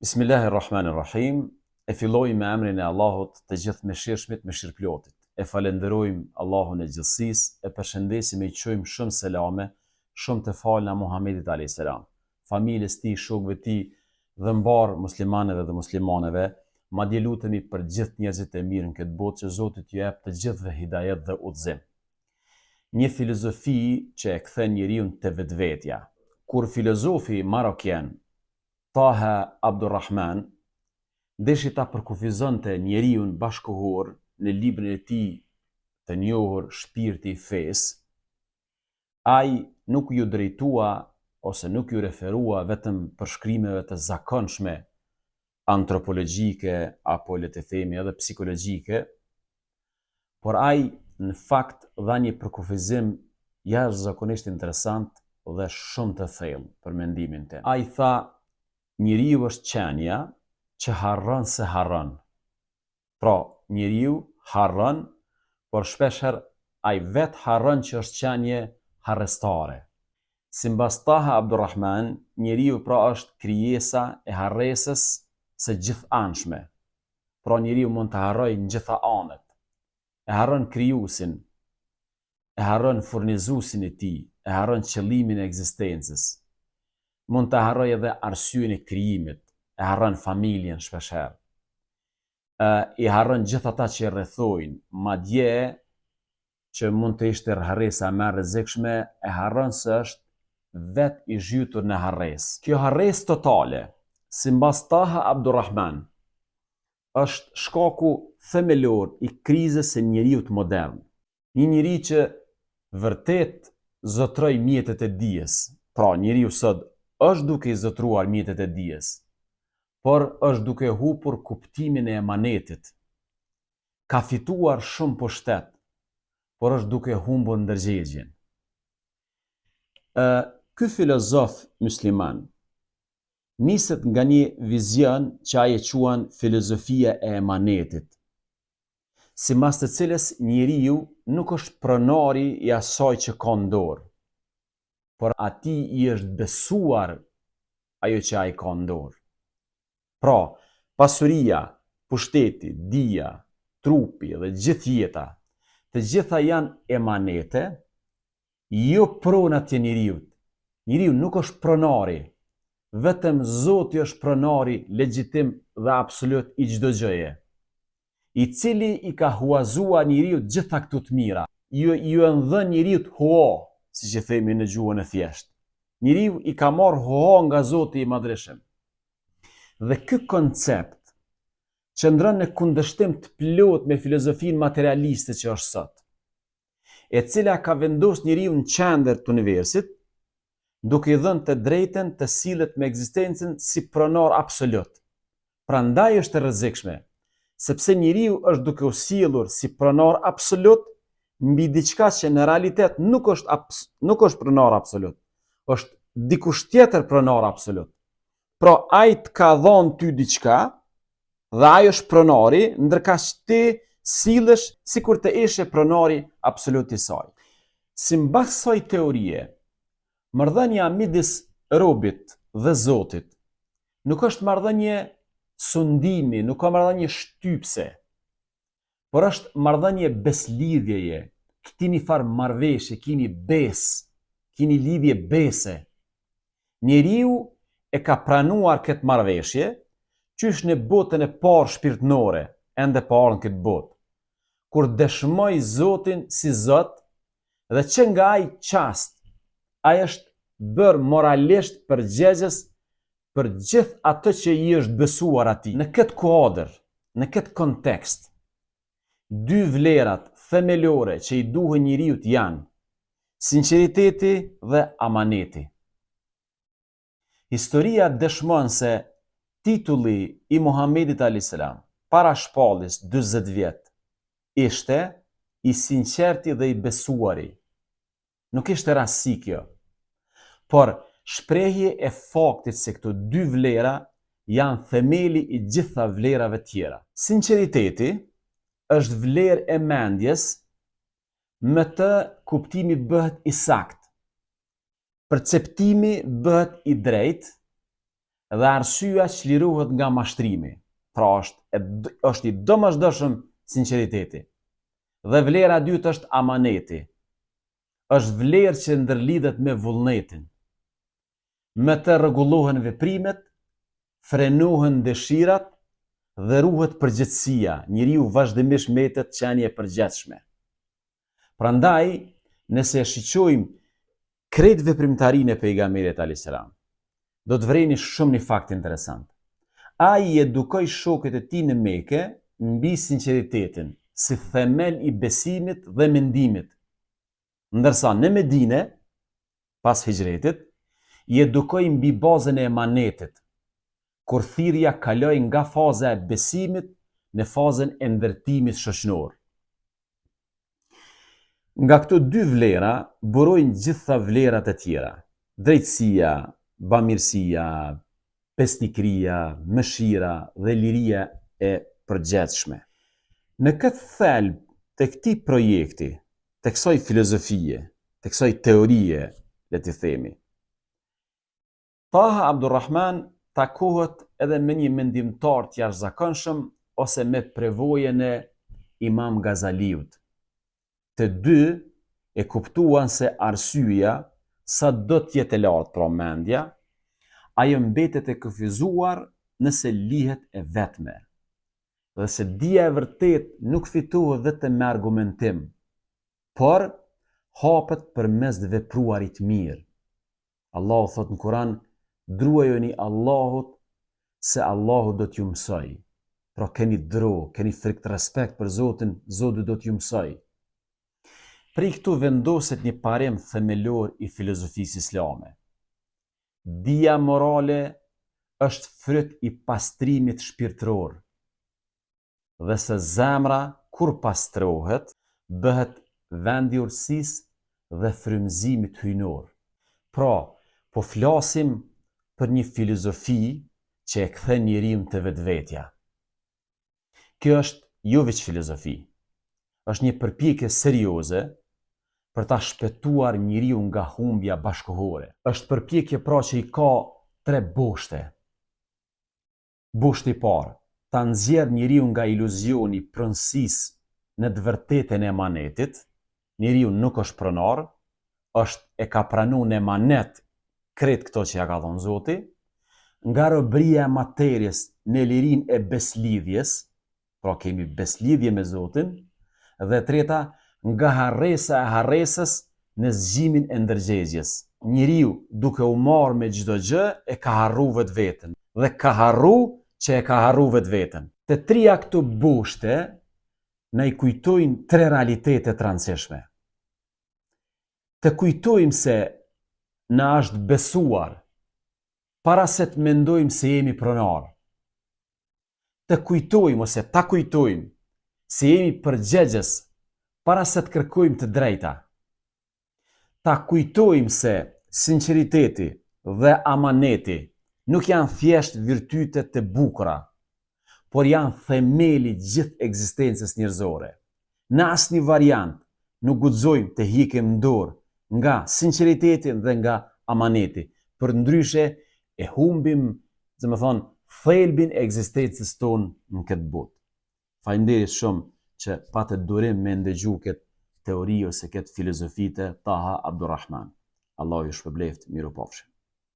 Bismillahirrahmanirrahim. E filloj me emrin e Allahut të gjithë mëshirshmit, mëshirëplotit. E falenderojmë Allahun e gjithësisë, e përshëndesim e i qojmë shumë selame, shumë të falëna Muhamedit a.s. familjes tij, shokëve tij dhe mbar muslimanëve dhe muslimaneve, madje lutemi për gjithë njerëzit e mirë në këtë botë që Zoti t'ju jap të gjithëve hidajet dhe udhëzim. Një filozofi që e kthen njeriu te vetvetja. Kur filozofi marokjan Taha Abdurrahman deshi ta përkufizonte njeriu bashkohor në librin e tij të njohur Shpirti i Fesë, ai nuk ju drejtua ose nuk ju referua vetëm përshkrimeve të zakonshme antropologjike apo le të themi edhe psikologjike, por ai në fakt dha një përkufizim jashtëzakonisht interesant dhe shumë të thellë për mendimin tim. Ai tha: njeriu është qenia që harron se harron. Pra, njeriu harron, por shpeshherë ai vet harron që është qenie harrestare. Simbas Taha Abdurrahman, njeriu pra është krijesa e harresës së gjithanshme. Pra njeriu mund të harrojë në gjitha anët. E harron krijuesin, e harron furnizuesin e tij, e harron qëllimin e ekzistencës. Mund të harrojë edhe arsyeën e krijimit, e harron familjen shpeshherë. I harron gjithë ata që i rrethojnë, madje që mund të ishte harresa më e rrezikshme, e harron se është vet i zhytur në harresë. Kjo harresë totale, simbas Taha Abdurrahman, është shkaku themelor i krizës së njeriut modern. Një njeri që vërtet zotroi mjetet e dijes. Pra, njeriu sot është duke i zotruar mjetet e dijes, por është duke hupur kuptimin e emanetit. Ka fituar shumë pushtet, por është duke humbur ndërgjegjen. Ky filozof musliman niset nga një vizion që ai e quan filozofia e emanetit, sipas të cilës njeriu nuk është pronari i asaj që ka në dorë, por atij i është besuar ajo që ai ka në dorë. Pra, pasuria, pushteti, dija, trupi dhe gjithë jeta, të gjitha janë emanete, jo pronat e njeriut. Njeriu nuk është pronari, vetëm Zoti është pronari legjitim dhe absolut i çdo gjëje, i cili i ka huazuar njeriut gjitha këto të mira. Ju e dhënë njeriut huo, siç e themi në gjuhën e thjeshtë. Njeriu i ka marrë huo nga Zoti i Madhreshëm. Dhe ky koncept qëndron në kundërshtim të plot me filozofinë materialiste që është sot, e cila ka vendosur njeriu në qendër të universit, duke i dhënë të drejtën të sillet me ekzistencën si pronar absolut. Prandaj është e rrezikshme, sepse njeriu është duke u sjellur si pronar absolut mbi diçka që në realitet nuk është pronar absolut, është dikush tjetër pronar absolut. Pra, ai të ka dhënë ty diçka dhe ai është pronari, ndërka që ti sillesh sikur të ishe pronari absolut i saj. Simbas kësaj teorie, marrëdhënia midis robit dhe Zotit nuk është marrëdhënie sundimi, nuk ka marrëdhënie shtypse, por është marrëdhënie beslidhjeje. Keni farë marrëveshje, keni besë, keni lidhje bese. Njeriu e ka pranuar këtë marrëveshje, qysh në botën e parë shpirtënore, ende parë në këtë botë, kur dëshmoi Zotin si Zot, dhe që nga ai çast, ai është bërë moralisht përgjegjës për gjithë atë që i është besuar atij. Në këtë kuadër, në këtë kontekst, dy vlerat themelore që i duhen njeriut janë sinqeriteti dhe amaneti. Historia dëshmon se titulli i Muhamedit a.s. para shpalljes 40 vjet ishte i sinqerti dhe i besuari. Nuk ishte rasti kjo, por shprehje e faktit se këto dy vlera janë themeli i gjitha vlerave tjera. Sinqeriteti është vlerë e mendjes, me të kuptimi bëhet i sakt, perceptimi bëhet i drejt dhe arsyeja çlirohet nga mashtrimi. Pra është i domosdoshëm sinqeriteti. Dhe vlera e dytë është amaneti. Është vlerë që ndërlidhet me vullnetin. Me të rregullohen veprimet, frenohen dëshirat dhe ruhet përgjegjësia. Njeriu vazhdimisht mbetet qenie e përgjithshme. Prandaj, nëse shiqojmë krejt veprimtarinë e pejgamberit alayhis salam, do të vreni shumë një fakt interesant. Ai i edukoi shokët e tij në Mekë mbi sinqeritetin si themel i besimit dhe mendimit. Ndërsa në Medinë, pas hijretit, i edukoi mbi bazën e emanetit, kur thirrja kaloi nga faza e besimit në fazën e ndërtimit shoqëror. Nga këto dy vlera burojnë gjitha vlerat e tjera: drejtësia, bamirësia, besnikëria, mëshira dhe liria e përgjithshme. Në këtë thelb të këtij projekti, të kësaj filozofie, të kësaj teorie, le të themi, Taha Abdurrahman takohet edhe me një mendimtar të jashtëzakonshëm ose me prevojën e Imam Gazaliut. Të dy e kuptuan se arsyeja, sa do të jetë e lartë pra mendja, ajo mbetet e kufizuar nëse lihet e vetme, dhe se dija e vërtet nuk fitohet vetëm me argumentim, por hapet përmes të vepruarit mirë. Allahu thot në Kur'an: "Druajoni Allahut se Allahu do t'ju mësoj." Pra keni dro, keni frikë të respekt për Zotin, Zoti do t'ju mësoj. Prej këtu vendoset një parim themelor i filozofisë islame. Dija morale është fryt i pastrimit shpirtëror, dhe se zemra kur pastrohet, bëhet vendi i urtësisë dhe frymëzimit hyjnor. Pra, po flasim për një filozofi që e kthen njeriun te vetvetja. Kjo është jo veç filozofi, është një përpjekje serioze për ta shpëtuar njeriu nga humbja bashkëkohore. Është përpjekje pra që i ka tre boshte. Boshti i parë, ta nxjerrë njeriu nga iluzioni pronësisë në të vërtetën e emanetit. Njeriu nuk është pronar, e ka pranuar në emanet krejt këto që ja ka dhënë Zoti, nga robëria e materjes në lirinë e beslidhjes, pra kemi beslidhje me Zotin, dhe treta, nga harresa e harresës në zgjimin e ndërgjegjes. Njeriu duke u marrë me çdo gjë e ka harru vetveten, dhe ka harru që e ka harru vetveten. Të trija këto boshte na i kujtojnë tre realitete të rëndësishme. Të kujtojmë se na është besuar para se të mendojmë se jemi pronar. Të kujtojmë ose ta kujtojmë se jemi përgjegjës para se të kërkojmë të drejta. Ta kujtojmë se sinqeriteti dhe amaneti nuk janë thjesht virtyte të bukura, por janë themeli gjithë ekzistencës njerëzore. Në asnjë variant nuk guxojmë të hiqem dorë nga sinqeriteti dhe nga amaneti, përndryshe e humbim, thelbin e ekzistencës tonë në këtë botë. Faleminderit shumë që patët durim me ndëgju këtë teori ose këtë filozofite Taha Abdurrahman. Allahu ju shpëbleft, mirupafshim.